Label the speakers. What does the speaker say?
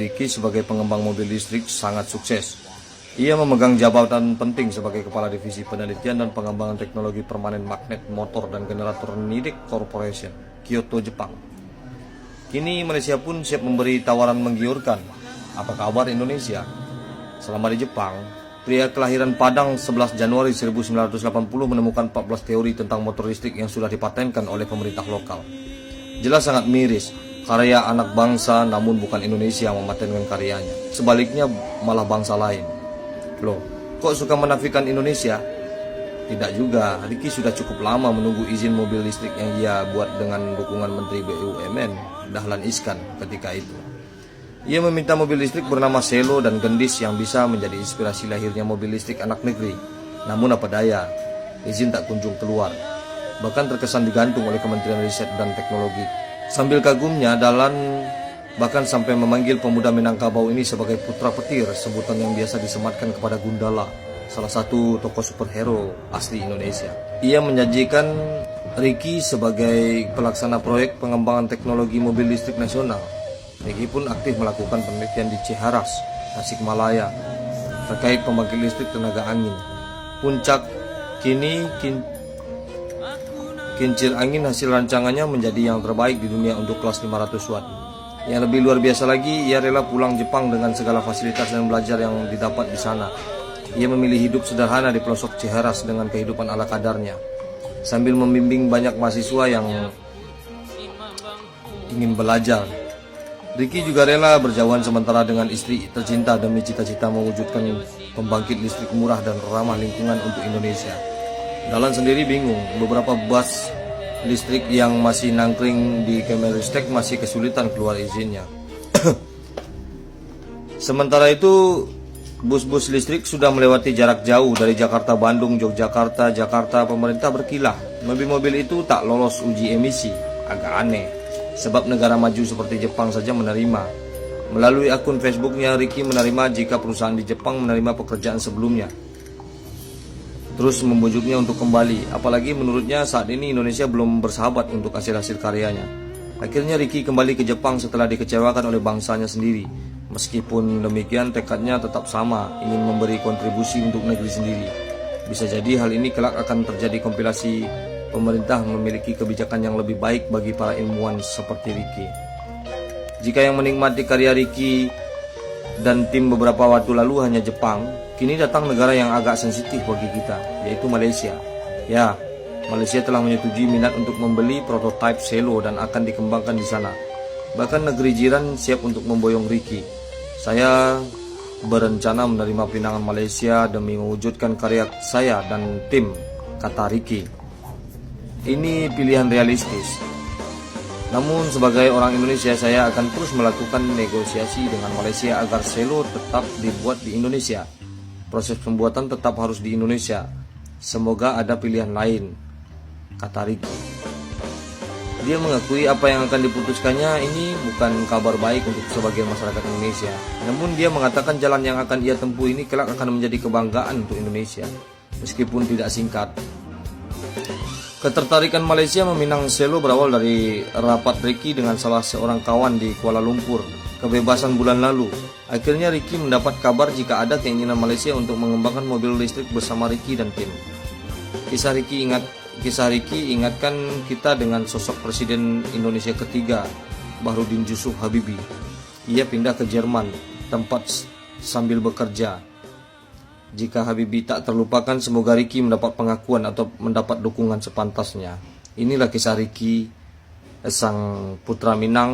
Speaker 1: Ricky sebagai pengembang mobil listrik sangat sukses. Ia memegang jabatan penting sebagai Kepala Divisi Penelitian dan Pengembangan Teknologi Permanen Magnet Motor dan Generator Nidec Corporation, Kyoto, Jepang. Kini Malaysia pun siap memberi tawaran menggiurkan. Apa kabar Indonesia? Selama di Jepang, pria kelahiran Padang 11 Januari 1980 menemukan 14 teori tentang motor listrik yang sudah dipatenkan oleh pemerintah lokal. Jelas sangat miris. Karya anak bangsa, namun bukan Indonesia yang mematenkan karyanya. Sebaliknya malah bangsa lain. Loh, kok suka menafikan Indonesia? Tidak juga, Ricky sudah cukup lama menunggu izin mobil listrik yang ia buat dengan dukungan Menteri BUMN, Dahlan Iskan ketika itu. Ia meminta mobil listrik bernama Selo dan Gendis yang bisa menjadi inspirasi lahirnya mobil listrik anak negeri. Namun apa daya, izin tak kunjung keluar. Bahkan terkesan digantung oleh Kementerian Riset dan Teknologi. Sambil kagumnya, Dahlan bahkan sampai memanggil pemuda Minangkabau ini sebagai putra petir, sebutan yang biasa disematkan kepada Gundala, salah satu tokoh superhero asli Indonesia. Ia menjanjikan Ricky sebagai pelaksana proyek pengembangan teknologi mobil listrik nasional. Ricky pun aktif melakukan penelitian di Ciharas, Tasikmalaya, terkait pembangkit listrik tenaga angin. Puncak kini kincir angin hasil rancangannya menjadi yang terbaik di dunia untuk kelas 500 watt. Yang lebih luar biasa lagi, ia rela pulang Jepang dengan segala fasilitas dan belajar yang didapat di sana. Ia memilih hidup sederhana di pelosok Ciharas dengan kehidupan ala kadarnya, sambil membimbing banyak mahasiswa yang ingin belajar. Ricky juga rela berjauhan sementara dengan istri tercinta demi cita-cita mewujudkan pembangkit listrik murah dan ramah lingkungan untuk Indonesia. Dahlan sendiri bingung, beberapa bus listrik yang masih nangkring di Kemenristek masih kesulitan keluar izinnya. Sementara itu, bus-bus listrik sudah melewati jarak jauh dari Jakarta, Bandung, Yogyakarta, Jakarta. Pemerintah berkilah, mobil-mobil itu tak lolos uji emisi. Agak aneh, sebab negara maju seperti Jepang saja menerima. Melalui akun Facebooknya, Ricky menerima jika perusahaan di Jepang menerima pekerjaan sebelumnya, terus membujuknya untuk kembali. Apalagi menurutnya saat ini Indonesia belum bersahabat untuk hasil-hasil karyanya. Akhirnya Ricky kembali ke Jepang setelah dikecewakan oleh bangsanya sendiri. Meskipun demikian, tekadnya tetap sama, ingin memberi kontribusi untuk negeri sendiri. Bisa jadi hal ini kelak akan terjadi kompilasi pemerintah memiliki kebijakan yang lebih baik bagi para ilmuwan seperti Ricky. Jika yang menikmati karya Ricky dan tim beberapa waktu lalu hanya Jepang, kini datang negara yang agak sensitif bagi kita, yaitu Malaysia. Ya, Malaysia telah menyetujui minat untuk membeli prototipe Selo dan akan dikembangkan di sana. Bahkan negeri jiran siap untuk memboyong Ricky. Saya berencana menerima pinangan Malaysia demi mewujudkan karya saya dan tim, kata Ricky. Ini pilihan realistis. Namun sebagai orang Indonesia, saya akan terus melakukan negosiasi dengan Malaysia agar Selo tetap dibuat di Indonesia. Proses pembuatan tetap harus di Indonesia. Semoga ada pilihan lain, kata Ricky. Dia mengakui apa yang akan diputuskannya ini bukan kabar baik untuk sebagian masyarakat Indonesia. Namun dia mengatakan jalan yang akan ia tempuh ini kelak akan menjadi kebanggaan untuk Indonesia, meskipun tidak singkat. Ketertarikan Malaysia meminang Selo berawal dari rapat Ricky dengan salah seorang kawan di Kuala Lumpur, kebebasan bulan lalu. Akhirnya Ricky mendapat kabar jika ada keinginan Malaysia untuk mengembangkan mobil listrik bersama Ricky dan tim. Kisah Ricky ingatkan kita dengan sosok Presiden Indonesia ketiga, Bahrudin Yusuf Habibie. Ia pindah ke Jerman, tempat sambil bekerja. Jika Habibie tak terlupakan, semoga Ricky mendapat pengakuan atau mendapat dukungan sepantasnya. Inilah kisah Ricky, sang putra Minang